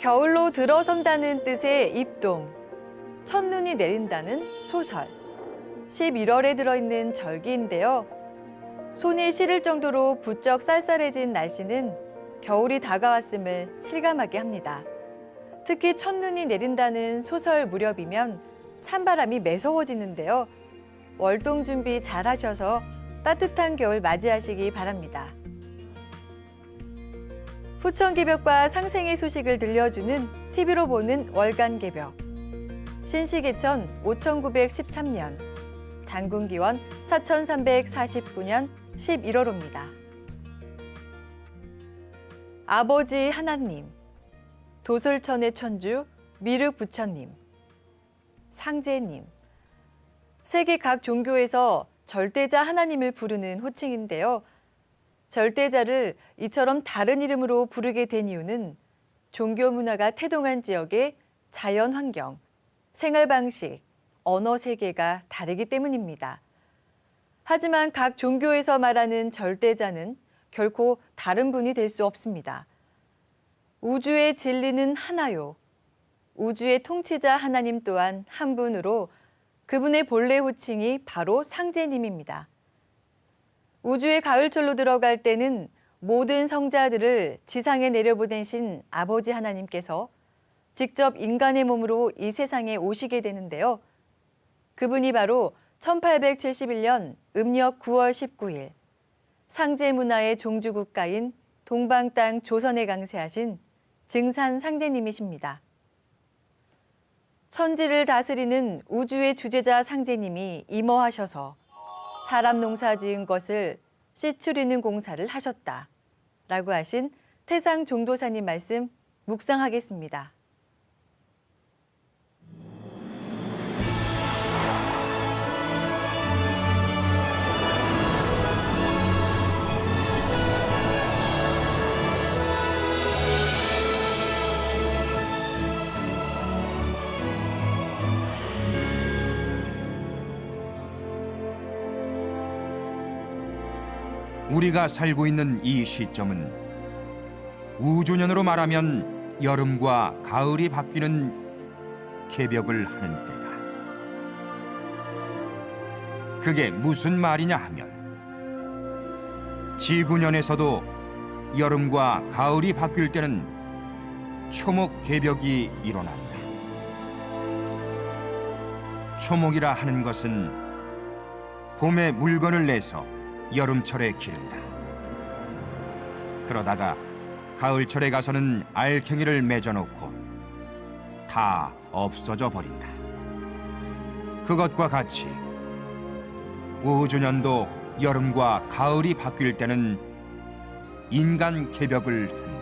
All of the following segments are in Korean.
겨울로 들어선다는 뜻의 입동, 첫눈이 내린다는 소설, 11월에 들어있는 절기인데요. 손이 시릴 정도로 부쩍 쌀쌀해진 날씨는 겨울이 다가왔음을 실감하게 합니다. 특히 첫눈이 내린다는 소설 무렵이면 찬바람이 매서워지는데요. 월동 준비 잘 하셔서 따뜻한 겨울 맞이하시기 바랍니다. 후천개벽과 상생의 소식을 들려주는 TV로 보는 월간개벽. 신시계천 5913년, 단군기원 4349년 11월호입니다. 아버지 하나님, 도솔천의 천주 미르 부처님, 상제님. 세계 각 종교에서 절대자 하나님을 부르는 호칭인데요. 절대자를 이처럼 다른 이름으로 부르게 된 이유는 종교 문화가 태동한 지역의 자연 환경, 생활 방식, 언어 세계가 다르기 때문입니다. 하지만 각 종교에서 말하는 절대자는 결코 다른 분이 될 수 없습니다. 우주의 진리는 하나요. 우주의 통치자 하나님 또한 한 분으로 그분의 본래 호칭이 바로 상제님입니다. 우주의 가을철로 들어갈 때는 모든 성자들을 지상에 내려보내신 아버지 하나님께서 직접 인간의 몸으로 이 세상에 오시게 되는데요. 그분이 바로 1871년 음력 9월 19일 상제 문화의 종주국가인 동방 땅 조선에 강세하신 증산 상제님이십니다. 천지를 다스리는 우주의 주제자 상제님이 임어하셔서 사람 농사 지은 것을 씨 추리는 공사를 하셨다 라고 하신 태상 종도사님 말씀 묵상하겠습니다. 우리가 살고 있는 이 시점은 우주년으로 말하면 여름과 가을이 바뀌는 개벽을 하는 때다. 그게 무슨 말이냐 하면 지구년에서도 여름과 가을이 바뀔 때는 초목 개벽이 일어난다. 초목이라 하는 것은 봄에 물건을 내서 여름철에 기른다. 그러다가 가을철에 가서는 알갱이를 맺어놓고 다 없어져 버린다. 그것과 같이 우주년도 여름과 가을이 바뀔 때는 인간 개벽을 한다.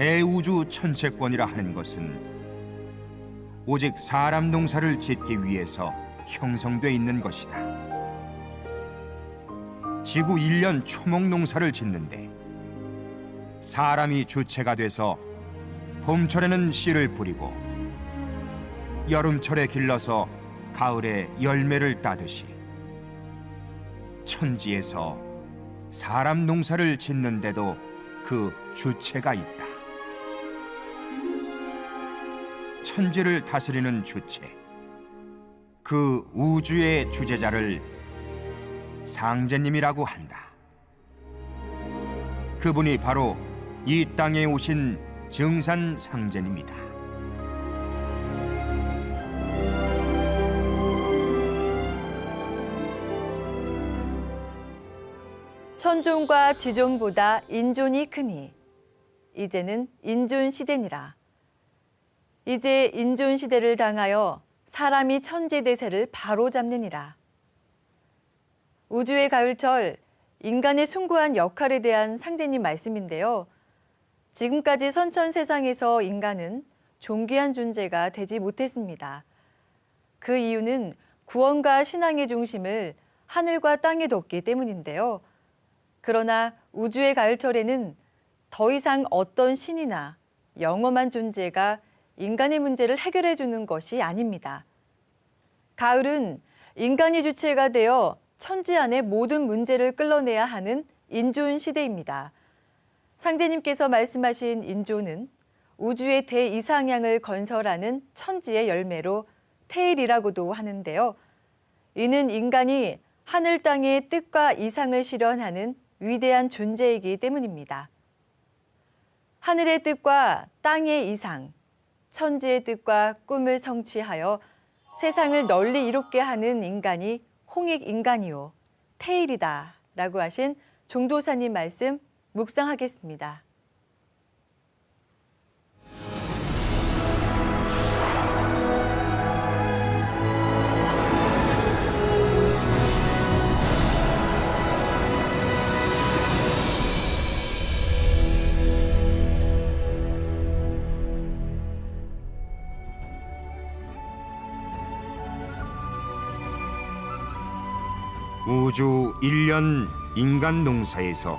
대우주 천체권이라 하는 것은 오직 사람 농사를 짓기 위해서 형성돼 있는 것이다. 지구 1년 초목 농사를 짓는데 사람이 주체가 돼서 봄철에는 씨를 뿌리고 여름철에 길러서 가을에 열매를 따듯이 천지에서 사람 농사를 짓는데도 그 주체가 있다. 천지를 다스리는 주체, 그 우주의 주제자를 상제님이라고 한다. 그분이 바로 이 땅에 오신 증산 상제님이다. 천존과 지존보다 인존이 크니 이제는 인존 시대니라. 이제 인존 시대를 당하여 사람이 천지대세를 바로잡느니라. 우주의 가을철, 인간의 숭고한 역할에 대한 상제님 말씀인데요. 지금까지 선천 세상에서 인간은 존귀한 존재가 되지 못했습니다. 그 이유는 구원과 신앙의 중심을 하늘과 땅에 뒀기 때문인데요. 그러나 우주의 가을철에는 더 이상 어떤 신이나 영험한 존재가 인간의 문제를 해결해 주는 것이 아닙니다. 가을은 인간이 주체가 되어 천지 안의 모든 문제를 끌어내야 하는 인조인 시대입니다. 상제님께서 말씀하신 인조는 우주의 대이상향을 건설하는 천지의 열매로 태일이라고도 하는데요. 이는 인간이 하늘 땅의 뜻과 이상을 실현하는 위대한 존재이기 때문입니다. 하늘의 뜻과 땅의 이상, 천지의 뜻과 꿈을 성취하여 세상을 널리 이롭게 하는 인간이 홍익인간이요 태일이다 라고 하신 종도사님 말씀 묵상하겠습니다. 우주 1년 인간 농사에서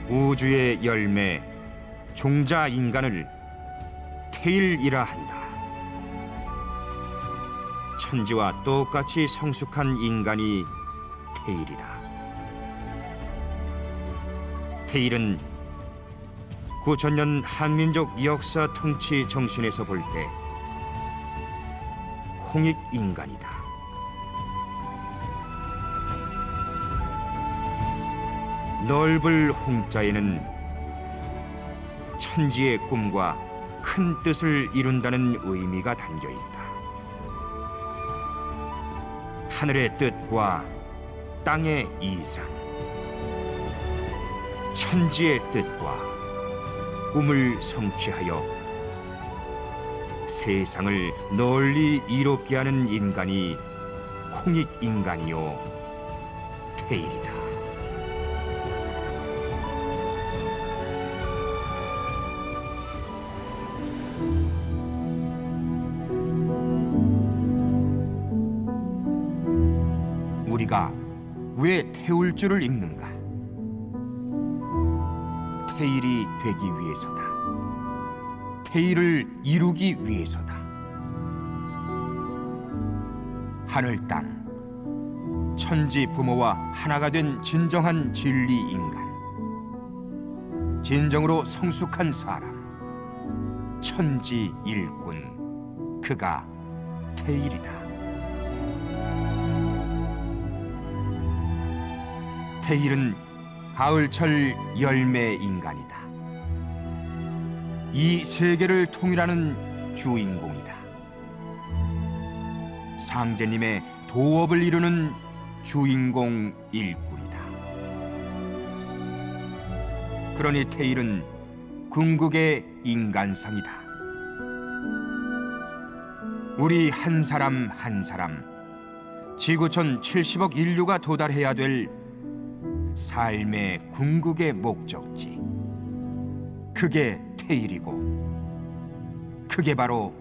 우주의 열매 종자 인간을 태일이라 한다. 천지와 똑같이 성숙한 인간이 태일이다. 태일은 9000년 한민족 역사 통치 정신에서 볼 때 홍익인간이다. 넓을 홍자에는 천지의 꿈과 큰 뜻을 이룬다는 의미가 담겨 있다. 하늘의 뜻과 땅의 이상, 천지의 뜻과 꿈을 성취하여 세상을 널리 이롭게 하는 인간이 홍익인간이요 태일이다. 우리가 왜 태울 줄을 읽는가? 태일이 되기 위해서다. 태일을 이루기 위해서다. 하늘 땅, 천지 부모와 하나가 된 진정한 진리 인간, 진정으로 성숙한 사람, 천지 일꾼, 그가 태일이다. 태일은 가을철 열매 인간이다. 이 세계를 통일하는 주인공이다. 상제님의 도업을 이루는 주인공 일꾼이다. 그러니 태일은 궁극의 인간성이다. 우리 한 사람 한 사람 지구촌 70억 인류가 도달해야 될 삶의 궁극의 목적지, 그게 태일이고 그게 바로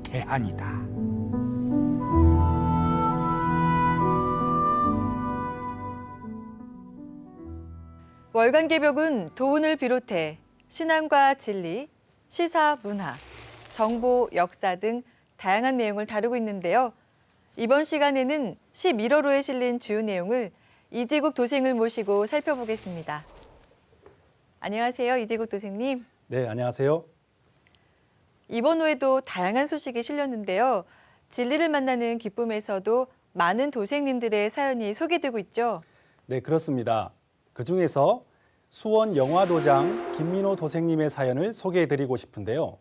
대안이다. 월간 개벽은 도운을 비롯해 신앙과 진리, 시사, 문화, 정보, 역사 등 다양한 내용을 다루고 있는데요. 이번 시간에는 11월호에 실린 주요 내용을 이지국 도생을 모시고 살펴보겠습니다. 안녕하세요, 이지국 도생님. 네, 안녕하세요. 이번 호에도 다양한 소식이 실렸는데요. 진리를 만나는 기쁨에서도 많은 도생님들의 사연이 소개되고 있죠. 네, 그렇습니다. 그중에서 수원 영화도장 김민호 도생님의 사연을 소개해드리고 싶은데요.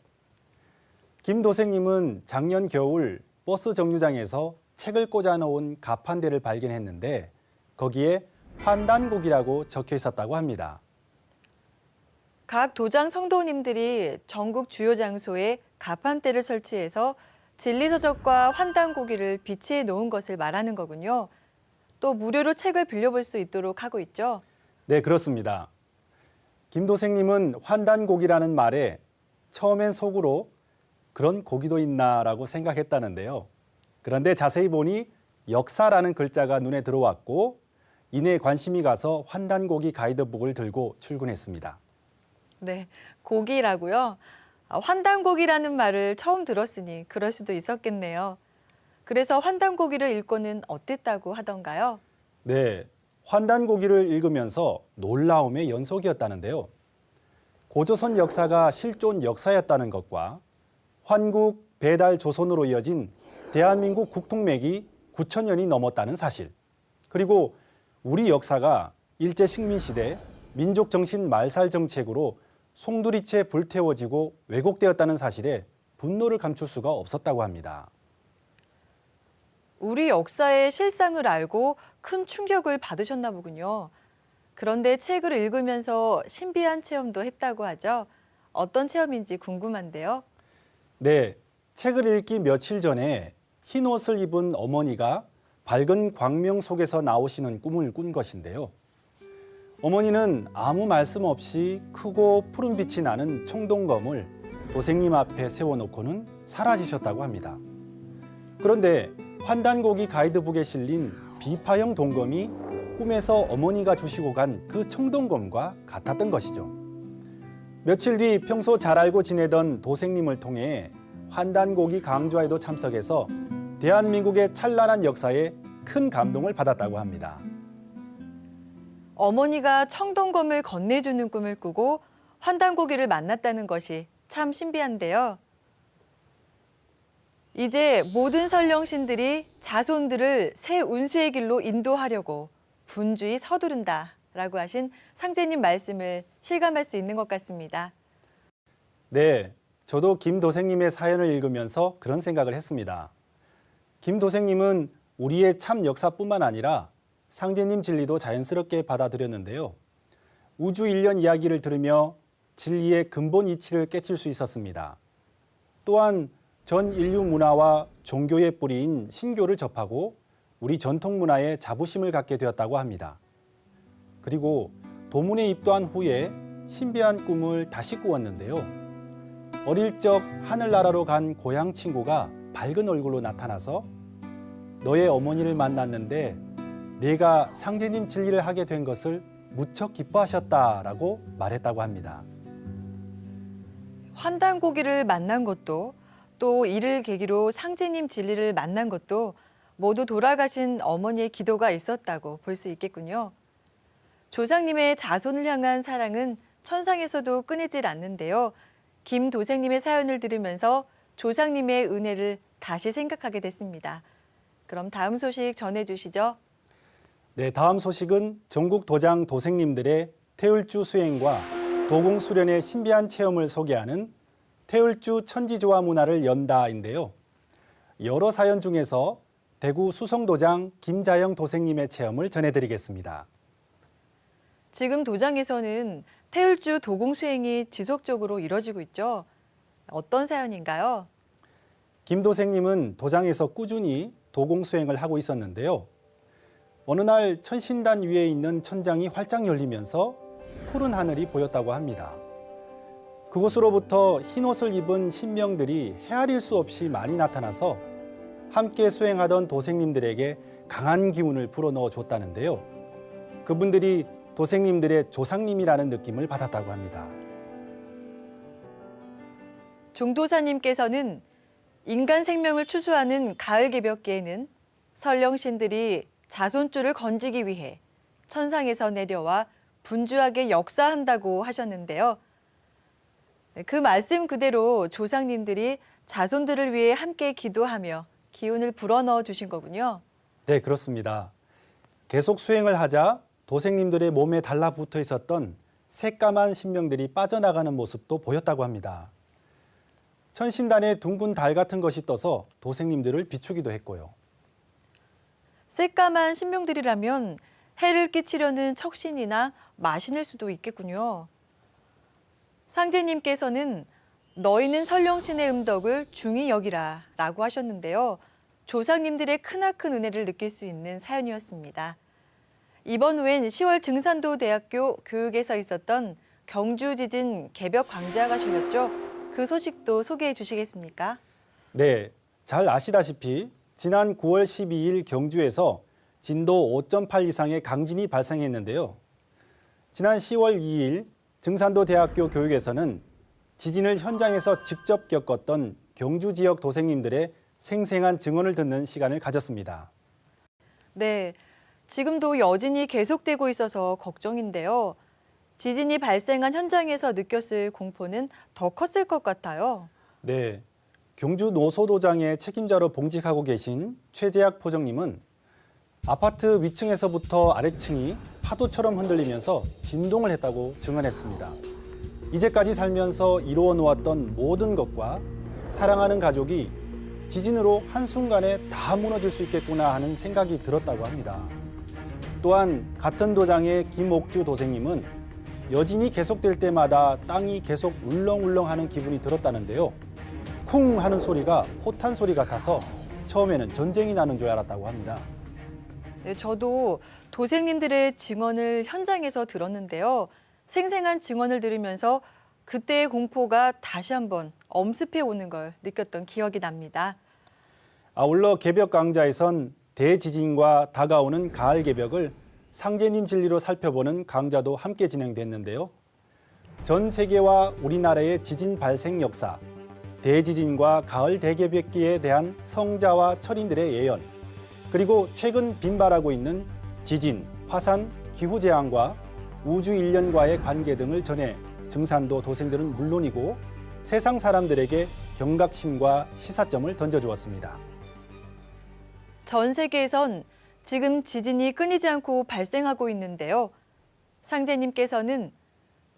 김 도생님은 작년 겨울 버스 정류장에서 책을 꽂아놓은 가판대를 발견했는데 거기에 환단곡이라고 적혀 있었다고 합니다. 각 도장 성도님들이 전국 주요 장소에 가판대를 설치해서 진리서적과 환단고기를 비치해 놓은 것을 말하는 거군요. 또 무료로 책을 빌려볼 수 있도록 하고 있죠. 네, 그렇습니다. 김 도생님은 환단곡이라는 말에 처음엔 속으로 그런 고기도 있나라고 생각했다는데요. 그런데 자세히 보니 역사라는 글자가 눈에 들어왔고 이내 관심이 가서 환단고기 가이드북을 들고 출근했습니다. 네, 고기라고요? 환단고기라는 말을 처음 들었으니 그럴 수도 있었겠네요. 그래서 환단고기를 읽고는 어땠다고 하던가요? 네, 환단고기를 읽으면서 놀라움의 연속이었다는데요. 고조선 역사가 실존 역사였다는 것과 환국, 배달, 조선으로 이어진 대한민국 국통맥이 9,000년이 넘었다는 사실, 그리고 우리 역사가 일제식민시대 민족정신 말살 정책으로 송두리째 불태워지고 왜곡되었다는 사실에 분노를 감출 수가 없었다고 합니다. 우리 역사의 실상을 알고 큰 충격을 받으셨나 보군요. 그런데 책을 읽으면서 신비한 체험도 했다고 하죠. 어떤 체험인지 궁금한데요. 네, 책을 읽기 며칠 전에 흰 옷을 입은 어머니가 밝은 광명 속에서 나오시는 꿈을 꾼 것인데요. 어머니는 아무 말씀 없이 크고 푸른 빛이 나는 청동검을 도생님 앞에 세워놓고는 사라지셨다고 합니다. 그런데 환단고기 가이드북에 실린 비파형 동검이 꿈에서 어머니가 주시고 간 그 청동검과 같았던 것이죠. 며칠 뒤 평소 잘 알고 지내던 도생님을 통해 환단고기 강좌에도 참석해서 대한민국의 찬란한 역사에 큰 감동을 받았다고 합니다. 어머니가 청동검을 건네주는 꿈을 꾸고 환단고기를 만났다는 것이 참 신비한데요. 이제 모든 선령신들이 자손들을 새 운수의 길로 인도하려고 분주히 서두른다라고 하신 상제님 말씀을 실감할 수 있는 것 같습니다. 네, 저도 김 도생님의 사연을 읽으면서 그런 생각을 했습니다. 김 도생님은 우리의 참 역사뿐만 아니라 상제님 진리도 자연스럽게 받아들였는데요. 우주 일련 이야기를 들으며 진리의 근본 이치를 깨칠 수 있었습니다. 또한 전 인류 문화와 종교의 뿌리인 신교를 접하고 우리 전통 문화에 자부심을 갖게 되었다고 합니다. 그리고 도문에 입도한 후에 신비한 꿈을 다시 꾸었는데요. 어릴 적 하늘나라로 간 고향 친구가 밝은 얼굴로 나타나서 너의 어머니를 만났는데 내가 상제님 진리를 하게 된 것을 무척 기뻐하셨다라고 말했다고 합니다. 환단고기를 만난 것도 또 이를 계기로 상제님 진리를 만난 것도 모두 돌아가신 어머니의 기도가 있었다고 볼 수 있겠군요. 조상님의 자손을 향한 사랑은 천상에서도 끊이질 않는데요. 김 도생님의 사연을 들으면서 조상님의 은혜를 다시 생각하게 됐습니다. 그럼 다음 소식 전해주시죠. 네, 다음 소식은 전국 도장 도생님들의 태울주 수행과 도공 수련의 신비한 체험을 소개하는 태울주 천지조화 문화를 연다인데요. 여러 사연 중에서 대구 수성도장 김자영 도생님의 체험을 전해드리겠습니다. 지금 도장에서는 태울주 도공 수행이 지속적으로 이뤄지고 있죠. 어떤 사연인가요? 김 도생님은 도장에서 꾸준히 도공 수행을 하고 있었는데요. 어느 날 천신단 위에 있는 천장이 활짝 열리면서 푸른 하늘이 보였다고 합니다. 그곳으로부터 흰 옷을 입은 신명들이 헤아릴 수 없이 많이 나타나서 함께 수행하던 도생님들에게 강한 기운을 불어넣어 줬다는데요. 그분들이 도생님들의 조상님이라는 느낌을 받았다고 합니다. 종도사님께서는 인간 생명을 추수하는 가을 개벽기에는 설령신들이 자손줄을 건지기 위해 천상에서 내려와 분주하게 역사한다고 하셨는데요. 그 말씀 그대로 조상님들이 자손들을 위해 함께 기도하며 기운을 불어넣어 주신 거군요. 네, 그렇습니다. 계속 수행을 하자 도생님들의 몸에 달라붙어 있었던 새까만 신명들이 빠져나가는 모습도 보였다고 합니다. 천신단에 둥근 달 같은 것이 떠서 도생님들을 비추기도 했고요. 새까만 신명들이라면 해를 끼치려는 척신이나 마신일 수도 있겠군요. 상제님께서는 너희는 설령신의 음덕을 중히 여기라 라고 하셨는데요. 조상님들의 크나큰 은혜를 느낄 수 있는 사연이었습니다. 이번 후엔 10월 증산도 대학교 교육에서 있었던 경주 지진 개벽 광자가 실렸죠. 그 소식도 소개해 주시겠습니까? 네, 잘 아시다시피 지난 9월 12일 경주에서 진도 5.8 이상의 강진이 발생했는데요. 지난 10월 2일 증산도 대학교 교육에서는 지진을 현장에서 직접 겪었던 경주 지역 도생님들의 생생한 증언을 듣는 시간을 가졌습니다. 네, 지금도 여진이 계속되고 있어서 걱정인데요. 지진이 발생한 현장에서 느꼈을 공포는 더 컸을 것 같아요. 네, 경주 노소도장의 책임자로 봉직하고 계신 최재학 포정님은 아파트 위층에서부터 아래층이 파도처럼 흔들리면서 진동을 했다고 증언했습니다. 이제까지 살면서 이루어 놓았던 모든 것과 사랑하는 가족이 지진으로 한순간에 다 무너질 수 있겠구나 하는 생각이 들었다고 합니다. 또한 같은 도장의 김옥주 도생님은 여진이 계속될 때마다 땅이 계속 울렁울렁하는 기분이 들었다는데요. 쿵 하는 소리가 포탄 소리 같아서 처음에는 전쟁이 나는 줄 알았다고 합니다. 네, 저도 도생님들의 증언을 현장에서 들었는데요. 생생한 증언을 들으면서 그때의 공포가 다시 한번 엄습해 오는 걸 느꼈던 기억이 납니다. 아울러 개벽 강좌에선 대지진과 다가오는 가을 개벽을 상제님 진리로 살펴보는 강좌도 함께 진행됐는데요. 전 세계와 우리나라의 지진 발생 역사, 대지진과 가을 대개벽기에 대한 성자와 철인들의 예언, 그리고 최근 빈발하고 있는 지진, 화산, 기후재앙과 우주 인연과의 관계 등을 전해 증산도 도생들은 물론이고 세상 사람들에게 경각심과 시사점을 던져주었습니다. 전 세계에선 지금 지진이 끊이지 않고 발생하고 있는데요. 상제님께서는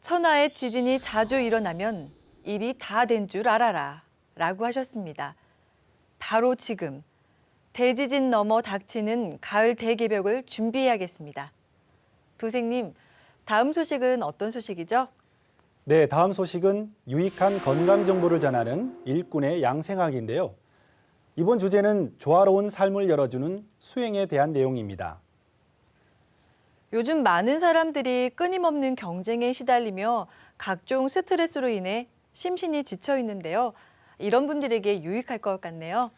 천하의 지진이 자주 일어나면 일이 다 된 줄 알아라 라고 하셨습니다. 바로 지금 대지진 넘어 닥치는 가을 대개벽을 준비해야겠습니다. 도생님, 다음 소식은 어떤 소식이죠? 네, 다음 소식은 유익한 건강 정보를 전하는 일꾼의 양생학인데요. 이번 주제는 조화로운 삶을 열어주는 수행에 대한 내용입니다. 요즘 많은 사람들이 끊임없는 경쟁에 시달리며 각종 스트레스로 인해 심신이 지쳐 있는데요. 이런 분들에게 유익할 것 같네요.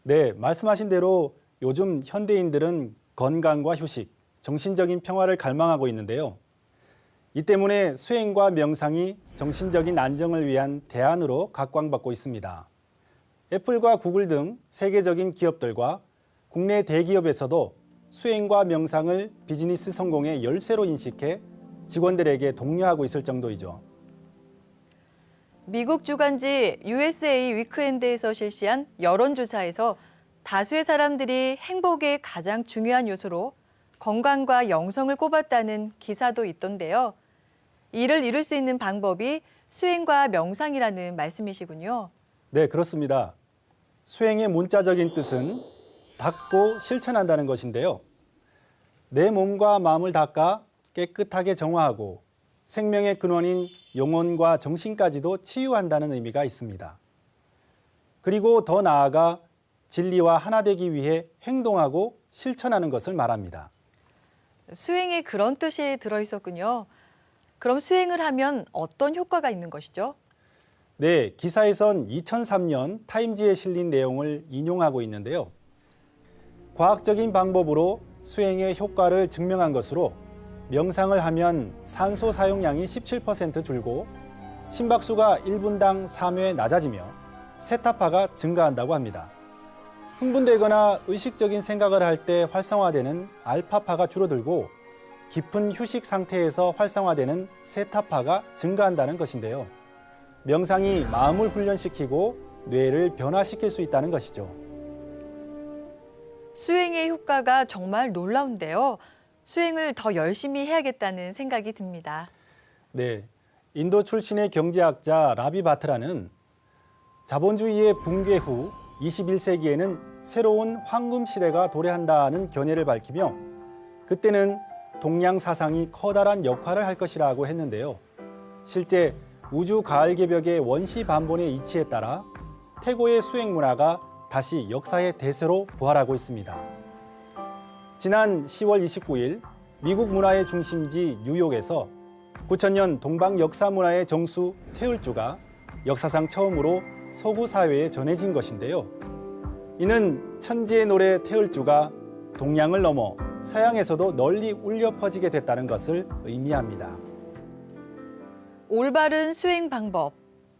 네, 말씀하신 대로 요즘 현대인들은 건강과 휴식, 정신적인 평화를 갈망하고 있는데요. 이 때문에 수행과 명상이 정신적인 안정을 위한 대안으로 각광받고 있습니다. 애플과 구글 등 세계적인 기업들과 국내 대기업에서도 수행과 명상을 비즈니스 성공의 열쇠로 인식해 직원들에게 독려하고 있을 정도이죠. 미국 주간지 USA 위크엔드에서 실시한 여론조사에서 다수의 사람들이 행복의 가장 중요한 요소로 건강과 영성을 꼽았다는 기사도 있던데요. 이를 이룰 수 있는 방법이 수행과 명상이라는 말씀이시군요. 네, 그렇습니다. 수행의 문자적인 뜻은 닦고 실천한다는 것인데요. 내 몸과 마음을 닦아 깨끗하게 정화하고 생명의 근원인 영혼과 정신까지도 치유한다는 의미가 있습니다. 그리고 더 나아가 진리와 하나 되기 위해 행동하고 실천하는 것을 말합니다. 수행에 그런 뜻이 들어있었군요. 그럼 수행을 하면 어떤 효과가 있는 것이죠? 네, 기사에선 2003년 타임지에 실린 내용을 인용하고 있는데요. 과학적인 방법으로 수행의 효과를 증명한 것으로 명상을 하면 산소 사용량이 17% 줄고 심박수가 1분당 3회 낮아지며 세타파가 증가한다고 합니다. 흥분되거나 의식적인 생각을 할 때 활성화되는 알파파가 줄어들고 깊은 휴식 상태에서 활성화되는 세타파가 증가한다는 것인데요. 명상이 마음을 훈련시키고 뇌를 변화시킬 수 있다는 것이죠. 수행의 효과가 정말 놀라운데요. 수행을 더 열심히 해야겠다는 생각이 듭니다. 네, 인도 출신의 경제학자 라비 바트라는 자본주의의 붕괴 후 21세기에는 새로운 황금 시대가 도래한다는 견해를 밝히며 그때는 동양 사상이 커다란 역할을 할 것이라고 했는데요. 실제 우주 가을 개벽의 원시 반본의 이치에 따라 태고의 수행 문화가 다시 역사의 대세로 부활하고 있습니다. 지난 10월 29일 미국 문화의 중심지 뉴욕에서 9000년 동방 역사 문화의 정수 태을주가 역사상 처음으로 서구 사회에 전해진 것인데요. 이는 천지의 노래 태을주가 동양을 넘어 서양에서도 널리 울려 퍼지게 됐다는 것을 의미합니다. 올바른 수행 방법,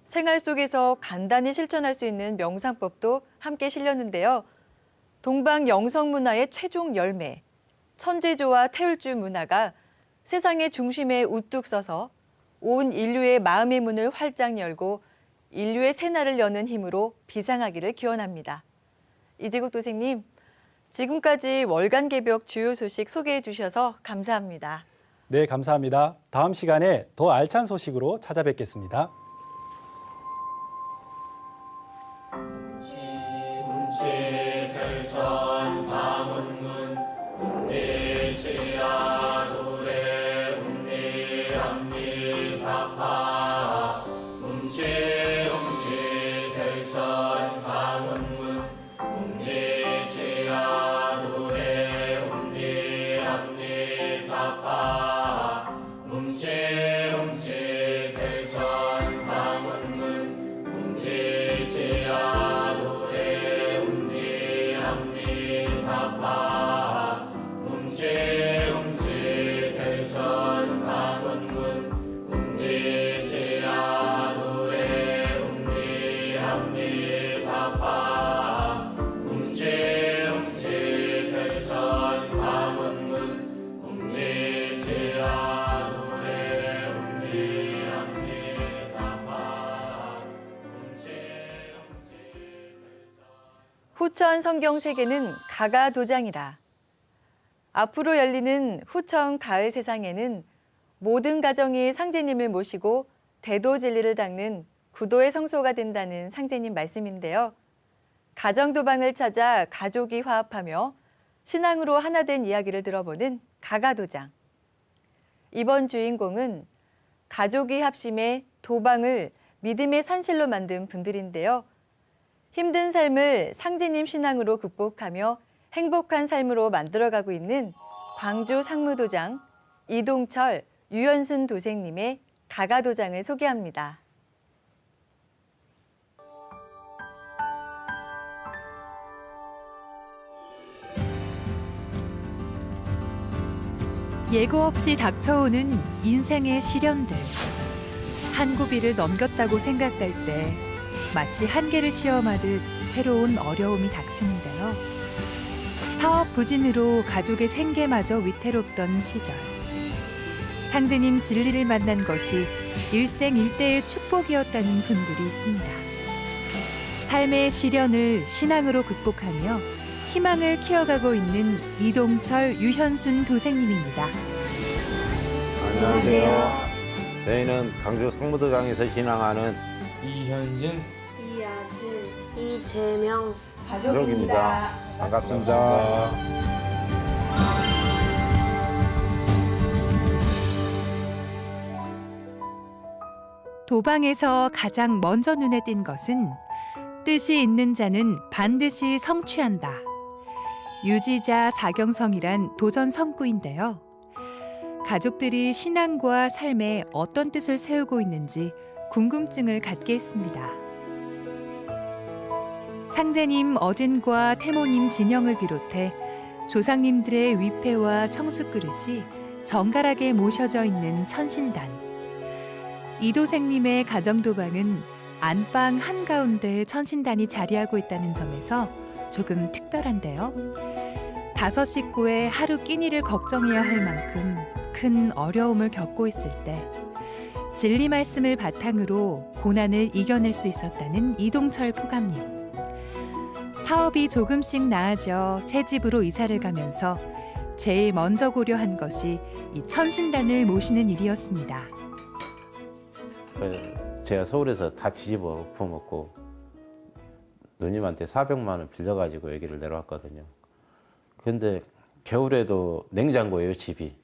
생활 속에서 간단히 실천할 수 있는 명상법도 함께 실렸는데요. 동방 영성 문화의 최종 열매, 천재조와 태울주 문화가 세상의 중심에 우뚝 서서 온 인류의 마음의 문을 활짝 열고 인류의 새날을 여는 힘으로 비상하기를 기원합니다. 이지국 도생님, 지금까지 월간 개벽 주요 소식 소개해 주셔서 감사합니다. 네, 감사합니다. 다음 시간에 더 알찬 소식으로 찾아뵙겠습니다. 후천 성경 세계는 가가 도장이라. 앞으로 열리는 후천 가을 세상에는 모든 가정이 상제님을 모시고 대도 진리를 닦는 구도의 성소가 된다는 상제님 말씀인데요. 가정 도방을 찾아 가족이 화합하며 신앙으로 하나 된 이야기를 들어보는 가가 도장. 이번 주인공은 가족이 합심해 도방을 믿음의 산실로 만든 분들인데요. 힘든 삶을 상제님 신앙으로 극복하며 행복한 삶으로 만들어가고 있는 광주 상무도장 이동철, 유현순 도생님의 가가도장을 소개합니다. 예고 없이 닥쳐오는 인생의 시련들. 한 고비를 넘겼다고 생각할 때 마치 한계를 시험하듯 새로운 어려움이 닥치는데요. 사업 부진으로 가족의 생계마저 위태롭던 시절. 상제님 진리를 만난 것이 일생일대의 축복이었다는 분들이 있습니다. 삶의 시련을 신앙으로 극복하며 희망을 키워가고 있는 이동철, 유현순 도생님입니다. 안녕하세요. 저희는 강주 상무도장에서 진행하는 이현진, 이아진, 이재명 가족입니다. 반갑습니다. 도방에서 가장 먼저 눈에 띈 것은 뜻이 있는 자는 반드시 성취한다. 유지자 사경성이란 도전 성구인데요. 가족들이 신앙과 삶에 어떤 뜻을 세우고 있는지 궁금증을 갖게 했습니다. 상제님 어진과 태모님 진영을 비롯해 조상님들의 위패와 청숫그릇이 정갈하게 모셔져 있는 천신단. 이도생님의 가정도방은 안방 한가운데 천신단이 자리하고 있다는 점에서 조금 특별한데요. 5 식구의 하루 끼니를 걱정해야 할 만큼 큰 어려움을 겪고 있을 때 진리 말씀을 바탕으로 고난을 이겨낼 수 있었다는 이동철 포감님. 사업이 조금씩 나아져 새 집으로 이사를 가면서 제일 먼저 고려한 것이 이 천신단을 모시는 일이었습니다. 제가 서울에서 다 뒤집어 엎어먹고 누님한테 400만 원 빌려가지고 여기를 내려왔거든요. 근데 겨울에도 냉장고예요, 집이.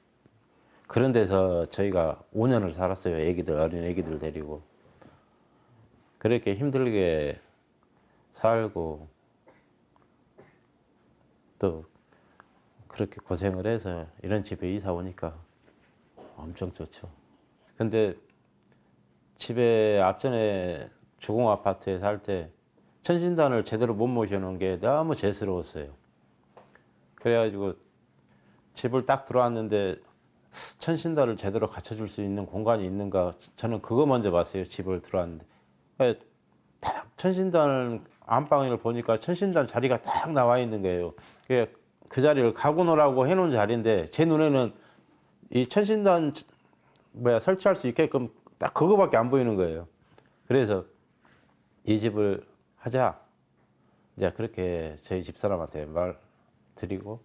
그런 데서 저희가 5년을 살았어요. 어린 애기들 데리고. 그렇게 힘들게 살고 또 그렇게 고생을 해서 이런 집에 이사 오니까 엄청 좋죠. 근데 집에 앞전에 주공 아파트에 살 때 천신단을 제대로 못 모셔놓은 게 너무 죄스러웠어요. 그래가지고 집을 딱 들어왔는데 천신단을 제대로 갖춰줄 수 있는 공간이 있는가, 저는 그거 먼저 봤어요. 집을 들어왔는데 딱 천신단 안방을 보니까 천신단 자리가 딱 나와 있는 거예요. 그 자리를 가고 노라고 해놓은 자리인데 제 눈에는 이 천신단 설치할 수 있게끔 딱 그거밖에 안 보이는 거예요. 그래서 이 집을 하자. 이제 그렇게 저희 집사람한테 말 드리고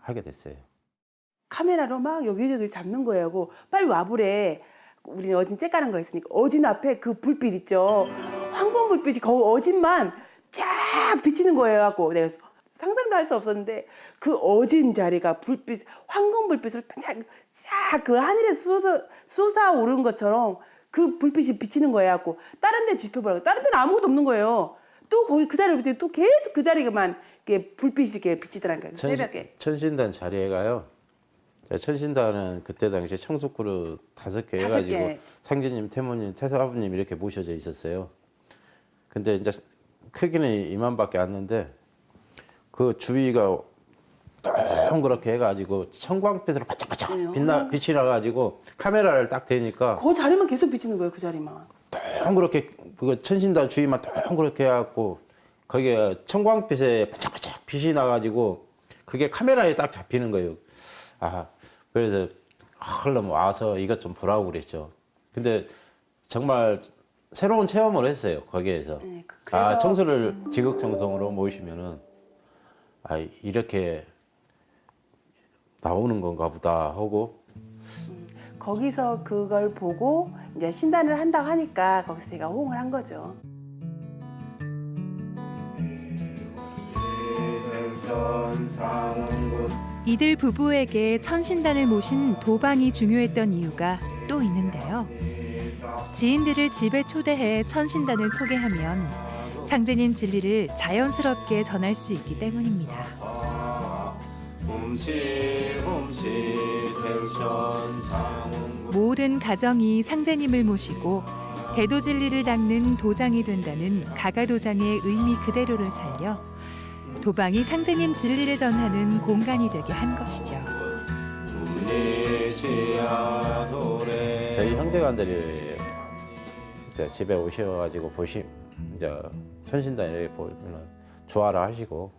하게 됐어요. 카메라로 막 여기저기 잡는 거예요. 그 빨리 와보래. 우리는 어진 쬐까는 거 있으니까 어진 앞에 그 불빛 있죠. 황금 불빛이 거기 어진만 쫙 비치는 거예요. 갖고 내가 상상도 할 수 없었는데 그 어진 자리가 불빛, 황금 불빛으로 쫙 그 하늘에 솟아오르는 것처럼 그 불빛이 비치는 거예요. 갖고 다른 데 지펴보라고. 다른 데는 아무것도 없는 거예요. 또 거기 그 자리에 비치 또 계속 그 자리에만 이렇게 불빛이 이렇게 비치더라고요. 세련하게. 천신단 자리에가요. 천신단은 그때 당시에 청숙그릇 5개 해가지고 5개. 상제님, 태모님, 태사부님 이렇게 모셔져 있었어요. 근데 이제 크기는 이만밖에 안 는데 그 주위가 동그랗게 해가지고 청광빛으로 반짝반짝 빛이 나가지고 카메라를 딱 대니까 그 자리만 계속 비치는 거예요. 그 자리만. 동그랗게 그 천신단 주위만 동그랗게 해갖고 거기에 청광빛에 반짝반짝 빛이 나가지고 그게 카메라에 딱 잡히는 거예요. 아, 그래서 얼른 와서 이것 좀 보라고 그랬죠. 근데 정말 새로운 체험을 했어요. 거기에서. 네, 그래서 청소를 지극정성으로 모시면은 이렇게 나오는 건가 보다 하고 거기서 그걸 보고 이제 신단을 한다고 하니까 거기서 제가 호응을 한 거죠. 이들 부부에게 천신단을 모신 도방이 중요했던 이유가 또 있는데요. 지인들을 집에 초대해 천신단을 소개하면 상제님 진리를 자연스럽게 전할 수 있기 때문입니다. 모든 가정이 상제님을 모시고 대도 진리를 닦는 도장이 된다는 가가도장의 의미 그대로를 살려 도방이 상제님 진리를 전하는 공간이 되게 한 것이죠. 저희 형제간들이 이제 집에 오셔가지고 이제 천신단 이렇게 보면 좋아라 하시고,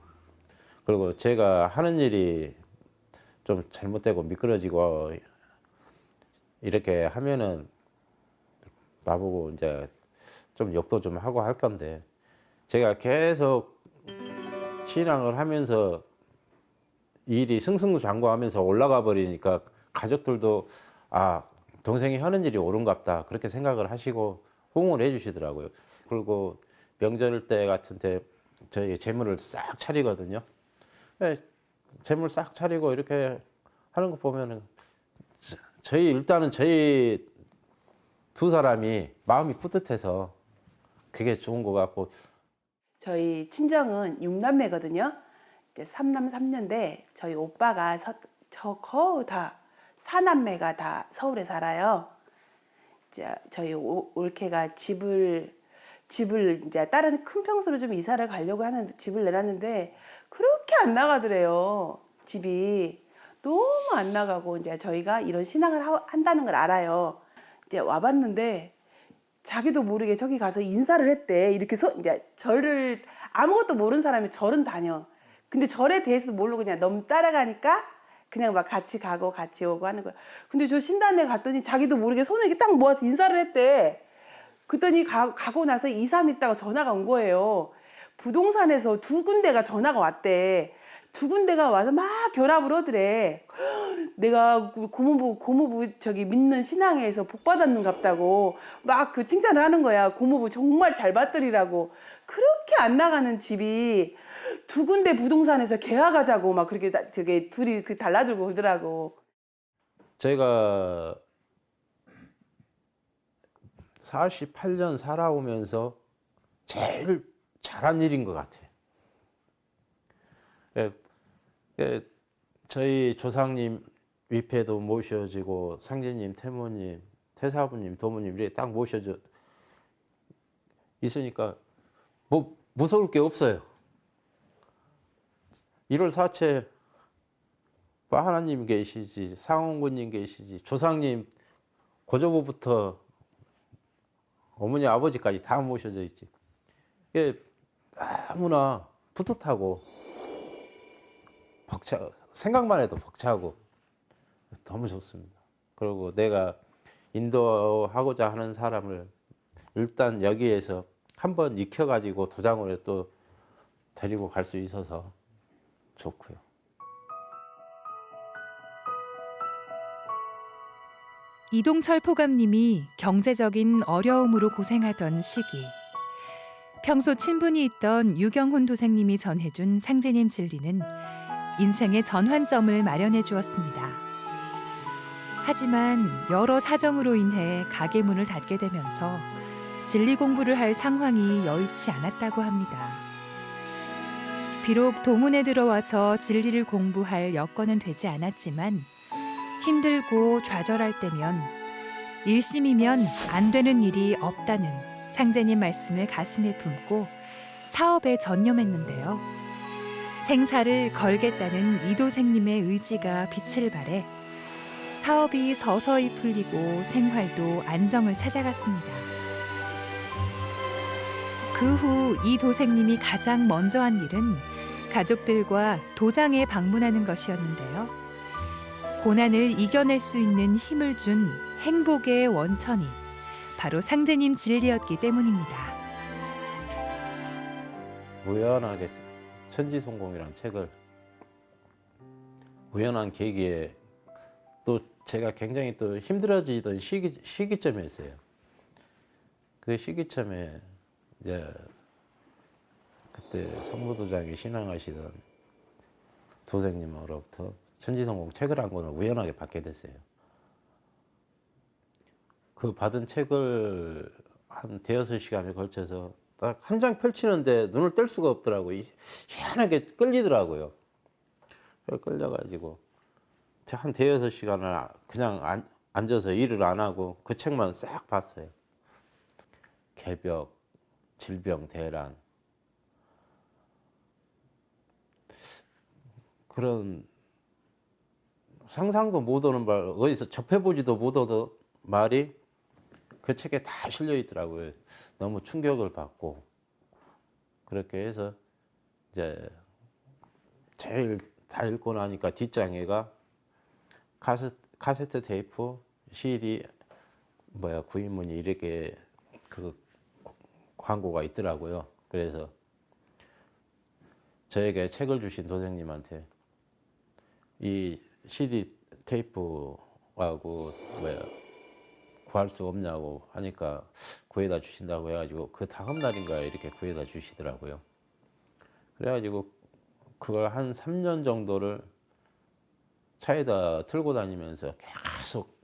그리고 제가 하는 일이 좀 잘못되고 미끄러지고 이렇게 하면은 나보고 이제 좀 욕도 좀 하고 할 건데, 제가 계속 신앙을 하면서 일이 승승장구하면서 올라가 버리니까 가족들도 동생이 하는 일이 옳은갑다 그렇게 생각을 하시고 호응을 해주시더라고요. 그리고 명절 때 같은 때 저희 재물을 싹 차리거든요. 재물 싹 차리고 이렇게 하는 거 보면은 일단은 저희 두 사람이 마음이 뿌듯해서 그게 좋은 것 같고. 저희 친정은 6남매거든요. 이제 3남 3녀인데 저희 오빠가 거의 다 4남매가 다 서울에 살아요. 이제 저희 올케가 집을 이제 다른 큰 평수로 좀 이사를 가려고 하는 집을 내놨는데 그렇게 안 나가더래요. 집이 너무 안 나가고, 이제 저희가 이런 신앙을 한다는 걸 알아요. 이제 와봤는데 자기도 모르게 저기 가서 인사를 했대. 이렇게 이제 절을 아무것도 모르는 사람이 절은 다녀. 근데 절에 대해서도 모르고 그냥 너무 따라가니까 그냥 막 같이 가고 같이 오고 하는 거야. 근데 저 신단에 갔더니 자기도 모르게 손을 이렇게 딱 모아서 인사를 했대. 그랬더니 가고 나서 2, 3일 있다가 전화가 온 거예요. 부동산에서 2군데가 전화가 왔대. 2군데가 와서 막 결합을 하더래. 내가 고모부 저기 믿는 신앙에서 복 받았는갑다고 막 그 칭찬을 하는 거야. 고모부 정말 잘 받더리라고. 그렇게 안 나가는 집이 2군데 부동산에서 계약하자고 막 그렇게 저기 둘이 그 달라들고 그러더라고. 제가 48년 살아오면서 제일 잘한 일인 것 같아요. 저희 조상님 위패도 모셔지고 상제님, 태모님, 태사부님, 도모님 이렇게 딱 모셔져 있으니까 뭐 무서울 게 없어요. 1월 4채 하나님 계시지, 상원군님 계시지, 조상님 고조부부터 어머니 아버지까지 다 모셔져 있지. 이게 너무나 풋풋하고 생각만 해도 벅차고 너무 좋습니다. 그리고 내가 인도하고자 하는 사람을 일단 여기에서 한번 익혀가지고 도장으로 또 데리고 갈 수 있어서 좋고요. 이동철 포감님이 경제적인 어려움으로 고생하던 시기, 평소 친분이 있던 유경훈 도생님이 전해준 상제님 진리는 인생의 전환점을 마련해 주었습니다. 하지만 여러 사정으로 인해 가게 문을 닫게 되면서 진리 공부를 할 상황이 여의치 않았다고 합니다. 비록 도문에 들어와서 진리를 공부할 여건은 되지 않았지만 힘들고 좌절할 때면 일심이면 안 되는 일이 없다는 상제님 말씀을 가슴에 품고 사업에 전념했는데요. 생사를 걸겠다는 이도생님의 의지가 빛을 발해 사업이 서서히 풀리고 생활도 안정을 찾아갔습니다. 그 후 이도생님이 가장 먼저 한 일은 가족들과 도장에 방문하는 것이었는데요. 고난을 이겨낼 수 있는 힘을 준 행복의 원천이 바로 상제님 진리였기 때문입니다. 우연하게 천지성공이라는 책을 우연한 계기에 또 제가 굉장히 또 힘들어지던 시기점이었어요. 그 시기점에 이제 그때 성모도장에 신앙하시던 도생님으로부터 천지성공 책을 한 권을 우연하게 받게 됐어요. 그 받은 책을 한 대여섯 시간에 걸쳐서 딱 한 장 펼치는데 눈을 뗄 수가 없더라고요. 희한하게 끌리더라고요. 끌려가지고 한 대여섯 시간을 그냥 앉아서 일을 안 하고 그 책만 싹 봤어요. 개벽, 질병, 대란 그런 상상도 못하는 말, 어디서 접해보지도 못하던 말이 그 책에 다 실려 있더라고요. 너무 충격을 받고 그렇게 해서 이제 제일 다 읽고 나니까 뒷장에가 카세트 테이프, CD, 구입문이 이렇게 그 광고가 있더라고요. 그래서 저에게 책을 주신 도생님한테 이 CD 테이프하고 구할 수 없냐고 하니까 구해다 주신다고 해가지고 그 다음 날인가 이렇게 구해다 주시더라고요. 그래가지고 그걸 한 3년 정도를 차에다 틀고 다니면서 계속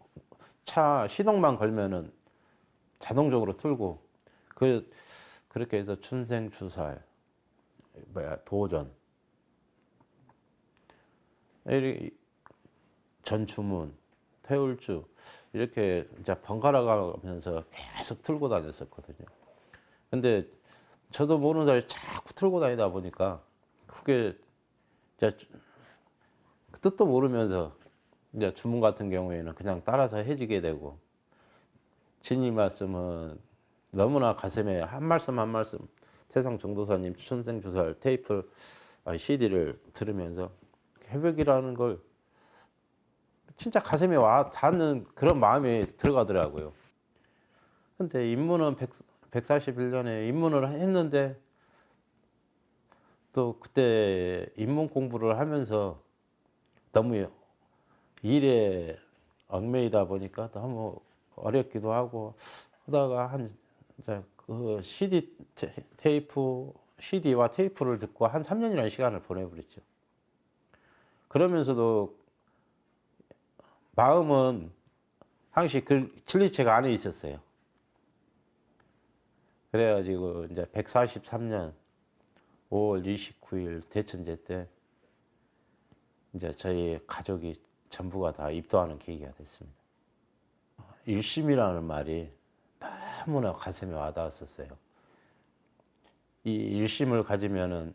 차 시동만 걸면은 자동적으로 틀고 그렇게 해서 춘생추살, 도전, 전주문, 태울주 이렇게 이제 번갈아 가면서 계속 틀고 다녔었거든요. 근데 저도 모르는 사이에 자꾸 틀고 다니다 보니까 그게 이제 뜻도 모르면서 이제 주문 같은 경우에는 그냥 따라서 해지게 되고 진리 말씀은 너무나 가슴에 한 말씀 한 말씀 태상 정도사님 춘생주살 테이프 CD를 들으면서 회복이라는 걸 진짜 가슴에 와 닿는 그런 마음이 들어가더라고요. 근데 입문은 141년에 입문을 했는데 또 그때 입문 공부를 하면서 너무 일에 얽매이다 보니까 너무 어렵기도 하고 하다가 그 CD 테이프, CD와 테이프를 듣고 한 3년이라는 시간을 보내버렸죠. 그러면서도 마음은 항시 그 진리책 안에 있었어요. 그래가지고 이제 143년 5월 29일 대천제 때 이제 저희 가족이 전부가 다 입도하는 계기가 됐습니다. 일심이라는 말이 너무나 가슴에 와닿았었어요. 이 일심을 가지면은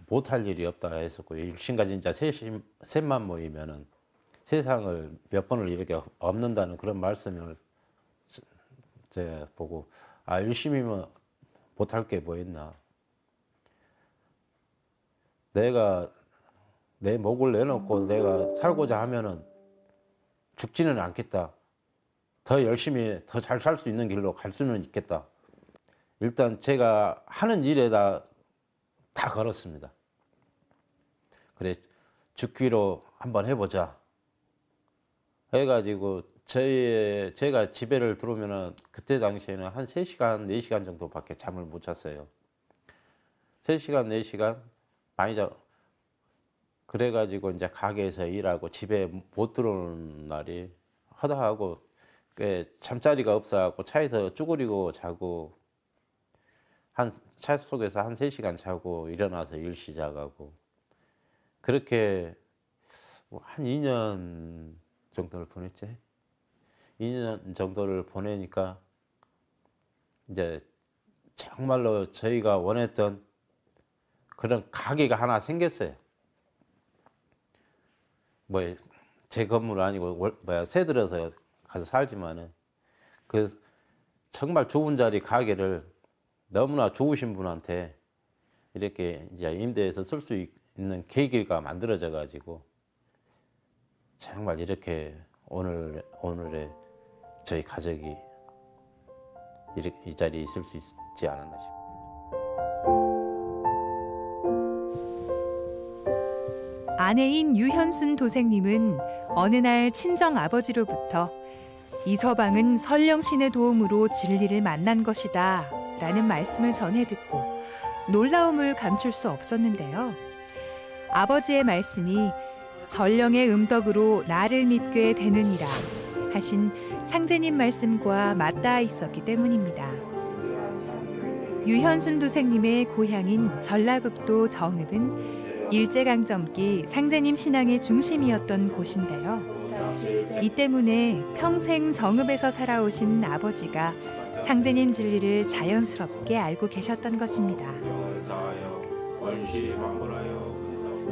못할 일이 없다 했었고, 일심 가진 자 셋만 모이면은 세상을 몇 번을 이렇게 엎는다는 그런 말씀을 제가 보고 열심히면 못할 게 뭐 있나. 내가 내 목을 내놓고 내가 살고자 하면은 죽지는 않겠다. 더 열심히 더 잘 살 수 있는 길로 갈 수는 있겠다. 일단 제가 하는 일에다 다 걸었습니다. 그래 죽기로 한번 해보자 해가지고 제가 집에를 들어오면은 그때 당시에는 한 3시간, 4시간 정도밖에 잠을 못 잤어요. 3시간, 4시간 많이 자. 그래가지고 이제 가게에서 일하고 집에 못 들어오는 날이 허다하고 잠자리가 없어갖고 차에서 쭈그리고 자고 차 속에서 한 3시간 자고 일어나서 일 시작하고 그렇게 한 2년 정도를 보냈지. 2년 정도를 보내니까 이제 정말로 저희가 원했던 그런 가게가 하나 생겼어요. 뭐 제 건물 아니고 새 들어서 가서 살지만은 그 정말 좁은 자리 가게를 너무나 좋으신 분한테 이렇게 이제 임대해서 쓸 수 있는 계기가 만들어져 가지고 정말 이렇게 오늘의 저희 가족이 이 자리에 있을 수 있지 않았나 싶어요. 아내인 유현순 도생님은 어느 날 친정 아버지로부터 이서방은 설령신의 도움으로 진리를 만난 것이다 라는 말씀을 전해 듣고 놀라움을 감출 수 없었는데요. 아버지의 말씀이 설령의 음덕으로 나를 믿게 되느니라 하신 상제님 말씀과 맞닿아 있었기 때문입니다. 유현순 도생님의 고향인 전라북도 정읍은 일제강점기 상제님 신앙의 중심이었던 곳인데요. 이 때문에 평생 정읍에서 살아오신 아버지가 상제님 진리를 자연스럽게 알고 계셨던 것입니다.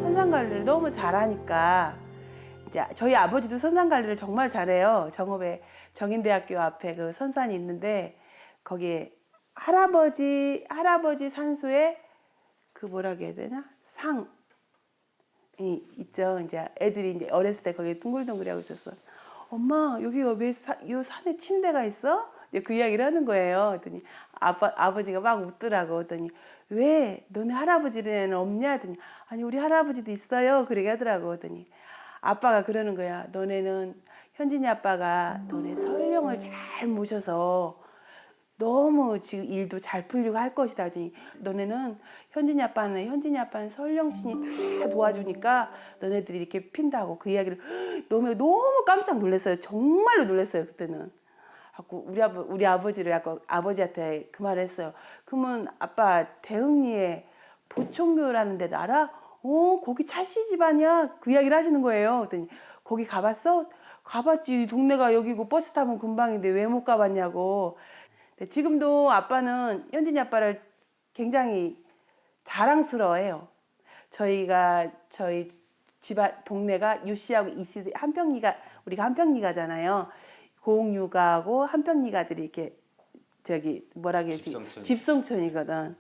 선산관리를 너무 잘하니까 이제 저희 아버지도 선산관리를 정말 잘해요. 정읍에 정인대학교 앞에 그 선산이 있는데 거기에 할아버지 산소에 그 뭐라고 해야 되나 상이 있죠. 이제 애들이 이제 어렸을 때 거기에 둥글둥글하고 있었어. 엄마 여기가 왜 요 산에 침대가 있어? 이제 그 이야기를 하는 거예요. 그랬더니 아버지가 막 웃더라고. 그랬더니 왜 너네 할아버지는 없냐? 했더니 아니 우리 할아버지도 있어요. 그러게 하더라고. 그랬더니 아빠가 그러는 거야. 너네는 현진이 아빠가 너네 설령을 잘 모셔서 너무 지금 일도 잘 풀리고 할 것이다. 하더니 너네는 현진이 아빠는 설령신이 다 도와주니까 너네들이 이렇게 핀다고 그 이야기를 너무 깜짝 놀랐어요. 정말로 놀랐어요. 그때는. 우리 아버지를 아버지한테 그 말을 했어요. 그러면 아빠 대흥리에 보청교라는 데도 알아? 거기 찰씨 집안이야. 그 이야기를 하시는 거예요. 그랬더니 거기 가봤어? 가봤지. 동네가 여기고 버스 타면 금방인데 왜 못 가봤냐고. 지금도 아빠는 현진이 아빠를 굉장히 자랑스러워해요. 저희 집안 동네가 유씨하고 이씨 우리가 한평리가잖아요. 공유가하고 한평리가들이 이렇게 집성촌이거든.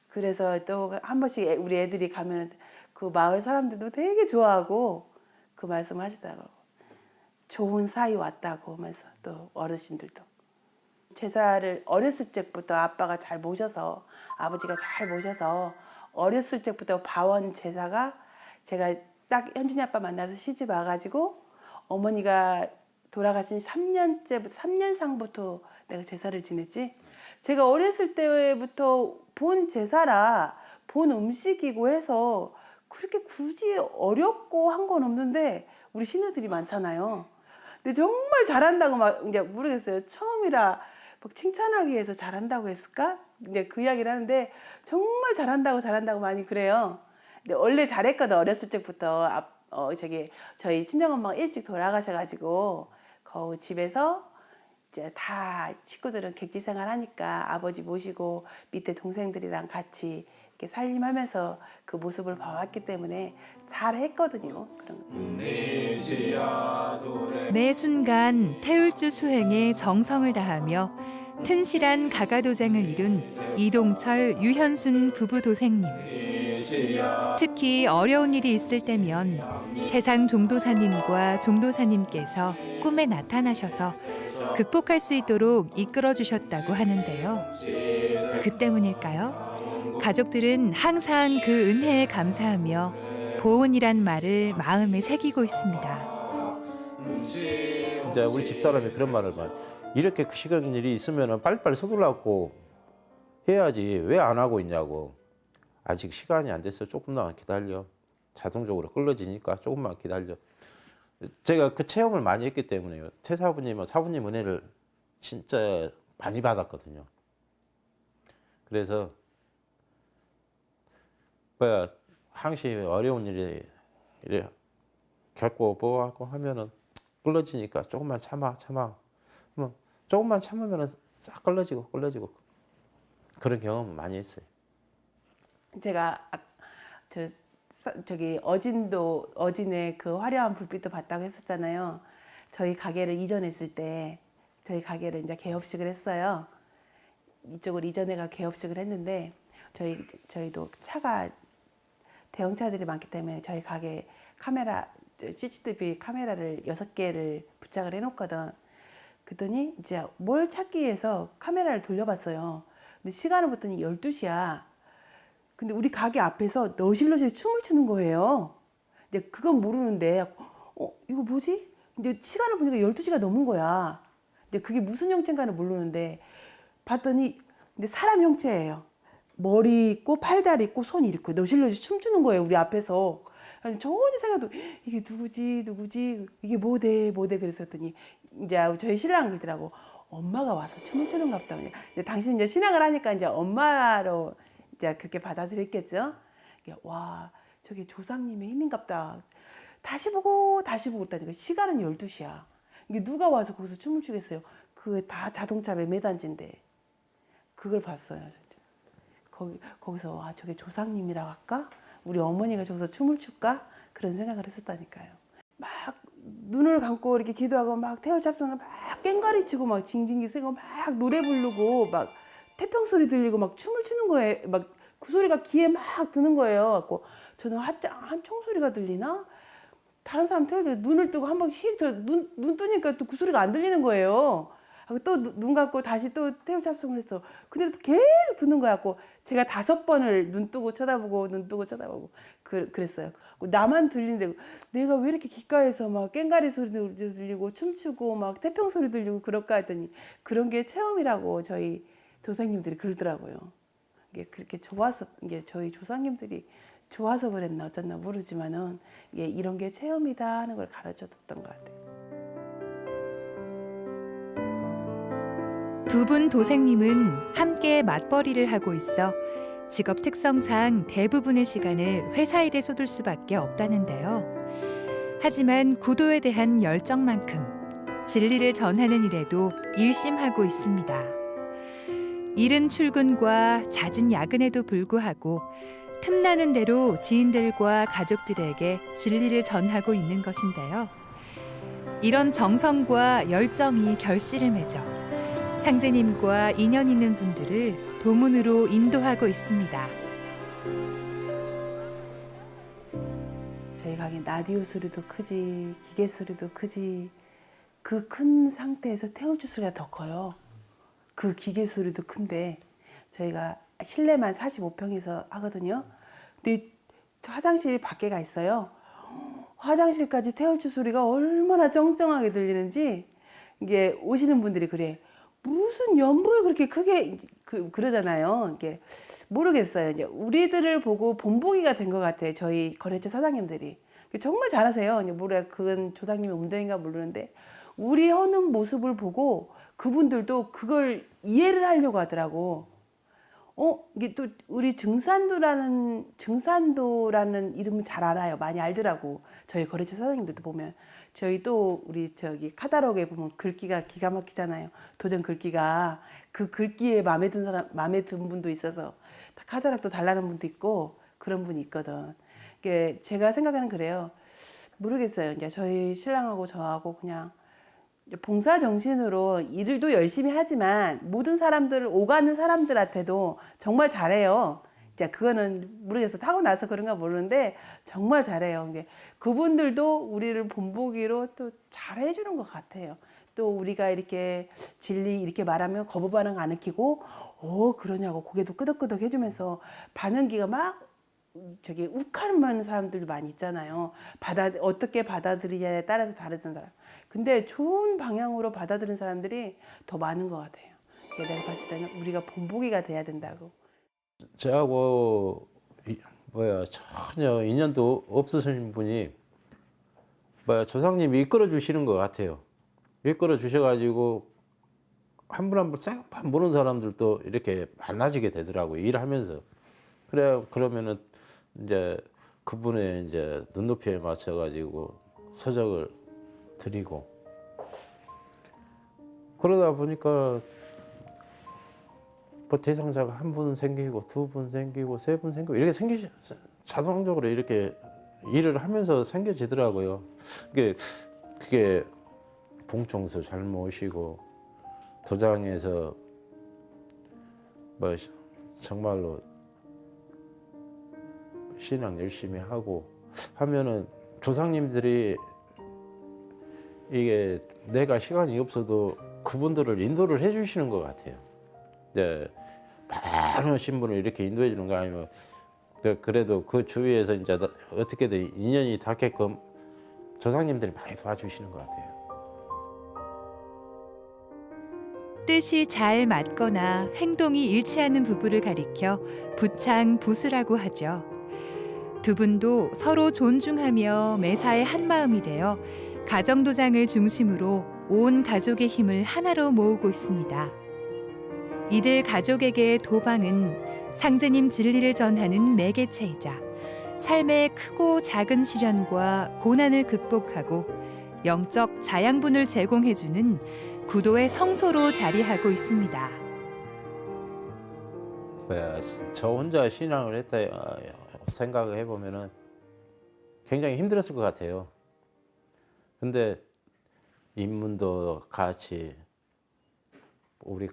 그래서 또 한 번씩 우리 애들이 가면 그 마을 사람들도 되게 좋아하고 그 말씀하시더라고. 좋은 사이 왔다고 하면서 또 어르신들도. 제사를 어렸을 적부터 아빠가 잘 모셔서 아버지가 잘 모셔서 어렸을 적부터 봐온 제사가 제가 딱 현준이 아빠 만나서 시집 와가지고 어머니가 돌아가신 3년상부터 내가 제사를 지냈지. 제가 어렸을 때부터 본 제사라 본 음식이고 해서 그렇게 굳이 어렵고 한 건 없는데 우리 신우들이 많잖아요. 근데 정말 잘한다고 막 이제 모르겠어요. 처음이라 막 칭찬하기 위해서 잘한다고 했을까? 이제 그 이야기를 하는데 정말 잘한다고 많이 그래요. 근데 원래 잘했거든. 어렸을 적부터 저희 친정엄마가 일찍 돌아가셔가지고 그 집에서 이제 다 식구들은 객지 생활하니까 아버지 모시고 밑에 동생들이랑 같이 이렇게 살림하면서 그 모습을 봐왔기 때문에 잘 했거든요. 그런 거. 매 순간 태울주 수행에 정성을 다하며 튼실한 가가도장을 이룬 이동철, 유현순 부부 도생님. 특히 어려운 일이 있을 때면 태상 종도사님과 종도사님께서 꿈에 나타나셔서 극복할 수 있도록 이끌어 주셨다고 하는데요. 그 때문일까요? 가족들은 항상 그 은혜에 감사하며 보은이란 말을 마음에 새기고 있습니다. 이제 우리 집사람이 그런 말을 말. 이렇게 그 시간 일이 있으면 빨리빨리 서둘러갖고 해야지 왜 안 하고 있냐고. 아직 시간이 안 됐어. 조금만 기다려. 자동적으로 끌어지니까 조금만 기다려. 제가 그 체험을 많이 했기 때문에요. 태사부님과 사부님 은혜를 진짜 많이 받았거든요. 그래서 항시 어려운 일이 이래 겪고 하면은 끌어지니까 조금만 참아. 조금만 참으면은 싹 끌어지고 그런 경험을 많이 했어요. 제가 저기 어진의 그 화려한 불빛도 봤다고 했었잖아요. 저희 가게를 이전했을 때 저희 가게를 이제 개업식을 했어요. 이쪽으로 이전해가 개업식을 했는데 저희도 차가 대형차들이 많기 때문에 저희 가게 CCTV 카메라를 6개를 부착을 해놓거든. 그랬더니 이제 뭘 찾기 위해서 카메라를 돌려봤어요. 근데 시간을 봤더니 12시야. 근데 우리 가게 앞에서 너실너실 춤을 추는 거예요. 이제 그건 모르는데, 이거 뭐지? 이제 시간을 보니까 12시가 넘은 거야. 이제 그게 무슨 형체인가는 모르는데, 봤더니 이제 사람 형체예요. 머리 있고, 팔다리 있고, 손 이렇게 너실너실 춤추는 거예요, 우리 앞에서. 아니, 전혀 생각도, 이게 누구지? 이게 뭐대? 그랬었더니, 이제 저희 신랑 그러더라고. 엄마가 와서 춤을 추는가 보다. 이제 당신 이제 신앙을 하니까 이제 엄마로 이제 그렇게 받아들였겠죠. 와, 저게 조상님의 힘인갑다. 다시 보고 있다니까. 시간은 12시야. 이게 누가 와서 거기서 춤을 추겠어요. 그게 다 자동차 매매단지인데. 그걸 봤어요. 거기서 와, 저게 조상님이라고 할까? 우리 어머니가 저기서 춤을 출까? 그런 생각을 했었다니까요. 막 눈을 감고 이렇게 기도하고 막 태울 잡수면 막 깽가리 치고 막 징징기 세고 막 노래 부르고 막 태평 소리 들리고 막 춤을 추는 거예요. 막 그 소리가 귀에 막 드는 거예요. 갖고 저는 한 총소리가 들리나? 다른 사람 태울 때 눈을 뜨고 한번 눈 뜨니까 또 그 소리가 안 들리는 거예요. 또 눈 감고 다시 또 태울 잡송을 했어. 근데 또 계속 듣는 거야. 갖고 제가 5번을 눈 뜨고 쳐다보고 그랬어요. 나만 들리는데 내가 왜 이렇게 귓가에서 막 깽가리 소리도 들리고 춤추고 막 태평 소리 들리고 그럴까 했더니 그런 게 체험이라고 저희 도사님들이 그러더라고요. 이게 그렇게 좋아서 이게 저희 조상님들이 좋아서 그랬나 어쩌나 모르지만은 이게 이런 게 체험이다 하는 걸 가르쳐 줬던 것 같아요. 두 분 도생님은 함께 맞벌이를 하고 있어 직업 특성상 대부분의 시간을 회사 일에 쏟을 수밖에 없다는데요. 하지만 구도에 대한 열정만큼 진리를 전하는 일에도 일심하고 있습니다. 이른 출근과 잦은 야근에도 불구하고 틈나는 대로 지인들과 가족들에게 진리를 전하고 있는 것인데요. 이런 정성과 열정이 결실을 맺어 상제님과 인연 있는 분들을 도문으로 인도하고 있습니다. 저희 가게 라디오 소리도 크지, 기계 소리도 크지. 그 큰 상태에서 태울주 소리가 더 커요. 그 기계 소리도 큰데 저희가 실내만 45평에서 하거든요. 근데 화장실이 밖에가 있어요. 화장실까지 태울주 소리가 얼마나 쩡쩡하게 들리는지 이게 오시는 분들이 그래. 무슨 연부를 그렇게 크게 그러잖아요. 이게 모르겠어요. 이제 우리들을 보고 본보기가 된 것 같아요. 저희 거래처 사장님들이 정말 잘하세요. 이제 뭐래 그건 조상님의 운동인가 모르는데 우리 하는 모습을 보고 그분들도 그걸 이해를 하려고 하더라고. 이게 또 우리 증산도라는 이름은 잘 알아요. 많이 알더라고. 저희 거래처 사장님들도 보면 저희 또 우리 저기 카탈로그에 보면 글귀가 기가 막히잖아요. 도전 글귀가 그 글귀에 마음에 든 분도 있어서 카드락도 달라는 분도 있고 그런 분이 있거든. 이게 제가 생각하는 그래요. 모르겠어요. 이제 저희 신랑하고 저하고 그냥 봉사 정신으로 일도 열심히 하지만 모든 사람들 오가는 사람들한테도 정말 잘해요. 이제 그거는 모르겠어. 타고나서 그런가 모르는데 정말 잘해요. 근데 그분들도 우리를 본보기로 또 잘해주는 것 같아요. 또 우리가 이렇게 진리 이렇게 말하면 거부 반응 안 느끼고 그러냐고 고개도 끄덕끄덕 해주면서 반응기가 막 저기 욱하는 사람들 많이 있잖아요. 어떻게 받아들이냐에 따라서 다르던 사람. 근데 좋은 방향으로 받아들인 사람들이 더 많은 것 같아요. 내가 봤을 때는 우리가 본보기가 돼야 된다고. 저하고 전혀 인연도 없으신 분이 조상님이 이끌어 주시는 것 같아요. 이끌어 주셔가지고 한 분 한 분 싹 보는 사람들도 이렇게 만나지게 되더라고요. 일하면서. 그러면은 이제 그분의 이제 눈높이에 맞춰가지고 서적을 드리고 그러다 보니까 뭐 대상자가 한 분 생기고 두 분 생기고 세 분 생기고 이렇게 자동적으로 이렇게 일을 하면서 생겨지더라고요. 그게 봉총수 잘 모시고 도장에서 뭐 정말로 신앙 열심히 하고 하면은 조상님들이 이게 내가 시간이 없어도 그분들을 인도를 해주시는 것 같아요. 이제 많은 신분을 이렇게 인도해 주는 거 아니면 그래도 그 주위에서 이제 어떻게든 인연이 닿게끔 조상님들이 많이 도와주시는 것 같아요. 뜻이 잘 맞거나 행동이 일치하는 부부를 가리켜 부창부수라고 하죠. 두 분도 서로 존중하며 매사에 한마음이 되어 가정도장을 중심으로 온 가족의 힘을 하나로 모으고 있습니다. 이들 가족에게 도방은 상제님 진리를 전하는 매개체이자 삶의 크고 작은 시련과 고난을 극복하고 영적 자양분을 제공해주는 구도의 성소로 자리하고 있습니다. 저 혼자 신앙을 했다 생각을 해보면은 굉장히 힘들었을 것 같아요. 근데 입문도 같이 우리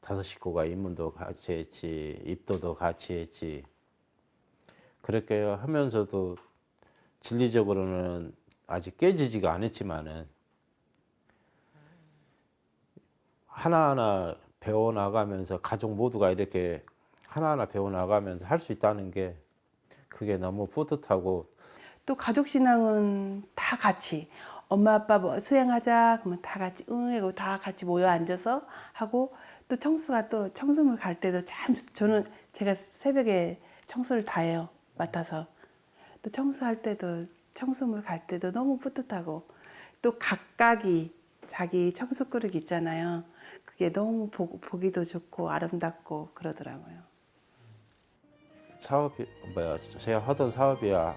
다섯 식구가 입문도 같이 했지, 입도도 같이 했지. 그렇게 하면서도 진리적으로는 아직 깨지지가 않았지만은 하나하나 배워나가면서 가족 모두가 이렇게 하나하나 배워나가면서 할 수 있다는 게 그게 너무 뿌듯하고 또 가족 신앙은 다 같이 엄마 아빠 뭐 수행하자 그러면 다 같이 하고 다 같이 모여 앉아서 하고 또 청수가 또 청수물 갈 때도 참 저는 제가 새벽에 청수를 다 해요. 맡아서 또 청수할 때도 청수물 갈 때도 너무 뿌듯하고 또 각각이 자기 청수 그릇 있잖아요. 그게 너무 보기도 좋고 아름답고 그러더라고요. 사업이 제가 하던 사업이야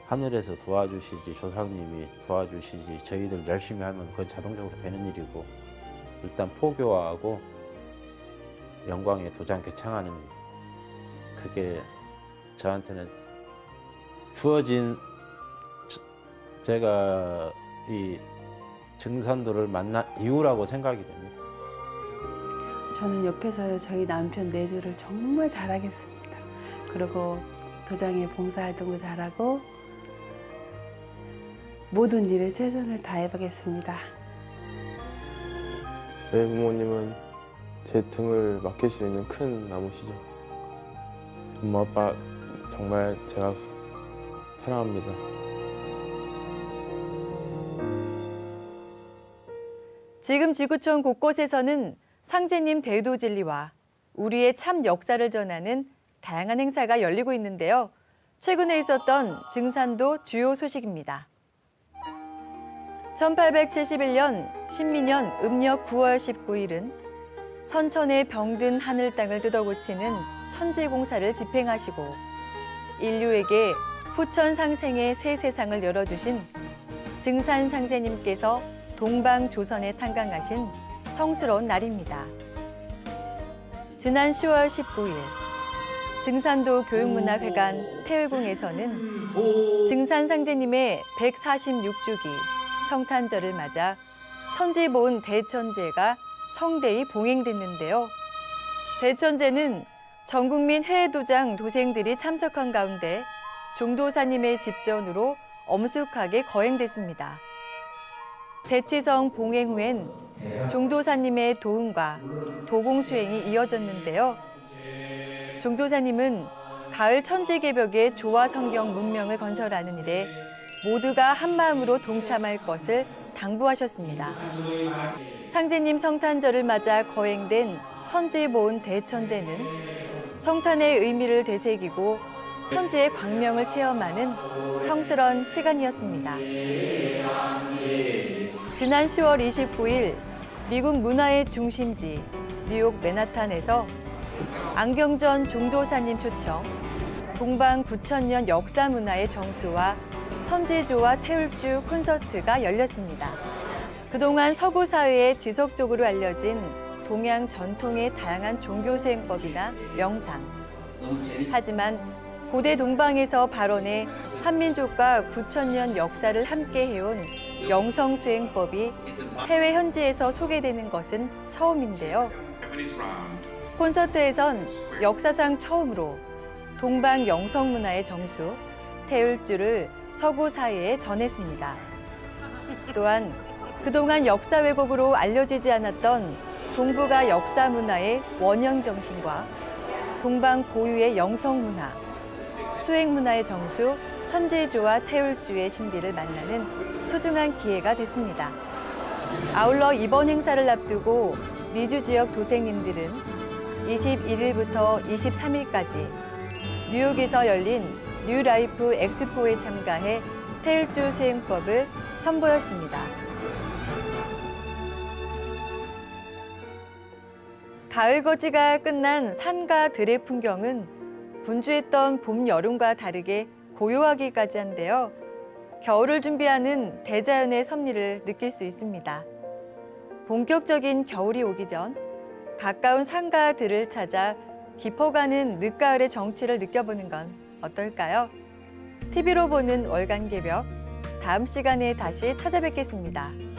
하늘에서 도와주시지 조상님이 도와주시지 저희들 열심히 하면 그건 자동적으로 되는 일이고 일단 포교하고 영광의 도장 개창하는 그게 저한테는 주어진 제가 이 증산도를 만난 이유라고 생각이 됩니다. 저는 옆에서 저희 남편 내조를 정말 잘하겠습니다. 그리고 도장에 봉사활동도 잘하고 모든 일에 최선을 다해보겠습니다. 내 부모님은 제 등을 맡길 수 있는 큰 나무시죠. 엄마 아빠 정말 제가 사랑합니다. 지금 지구촌 곳곳에서는 상제님 대도 진리와 우리의 참 역사를 전하는 다양한 행사가 열리고 있는데요. 최근에 있었던 증산도 주요 소식입니다. 1871년 신민년 음력 9월 19일은 선천의 병든 하늘 땅을 뜯어고치는 천지공사를 집행하시고 인류에게 후천상생의 새 세상을 열어주신 증산상제님께서 동방조선에 탄광하신 성스러운 날입니다. 지난 10월 19일 증산도 교육문화회관 태월궁에서는 증산 상제님의 146주기 성탄절을 맞아 천지보은 대천제가 성대히 봉행됐는데요. 대천제는 전국민 해외도장 도생들이 참석한 가운데 종도사님의 집전으로 엄숙하게 거행됐습니다. 대치성 봉행 후엔 종도사님의 도움과 도공수행이 이어졌는데요. 종도사님은 가을 천지개벽의 조화성경 문명을 건설하는 일에 모두가 한마음으로 동참할 것을 당부하셨습니다. 상제님 성탄절을 맞아 거행된 천지보은 대천제는 성탄의 의미를 되새기고 천주의 광명을 체험하는 성스러운 시간이었습니다. 지난 10월 29일 미국 문화의 중심지 뉴욕 맨하탄에서 안경전 종도사님 초청 동방 9,000년 역사 문화의 정수와 천지조와 태울주 콘서트가 열렸습니다. 그동안 서구 사회에 지속적으로 알려진 동양 전통의 다양한 종교 수행법이나 명상. 하지만 고대 동방에서 발원해 한민족과 9,000년 역사를 함께 해온 영성 수행법이 해외 현지에서 소개되는 것은 처음인데요. 콘서트에선 역사상 처음으로 동방 영성 문화의 정수, 태울주를 서구 사회에 전했습니다. 또한 그동안 역사 왜곡으로 알려지지 않았던 동북아 역사 문화의 원형 정신과 동방 고유의 영성 문화, 수행 문화의 정수, 천지조와 태울주의 신비를 만나는 소중한 기회가 됐습니다. 아울러 이번 행사를 앞두고 미주 지역 도생님들은 21일부터 23일까지 뉴욕에서 열린 뉴라이프 엑스포에 참가해 태울주 수행법을 선보였습니다. 가을 거지가 끝난 산과 들의 풍경은 분주했던 봄, 여름과 다르게 고요하기까지 한데요. 겨울을 준비하는 대자연의 섭리를 느낄 수 있습니다. 본격적인 겨울이 오기 전 가까운 산과 들을 찾아 깊어가는 늦가을의 정취를 느껴보는 건 어떨까요? TV로 보는 월간개벽, 다음 시간에 다시 찾아뵙겠습니다.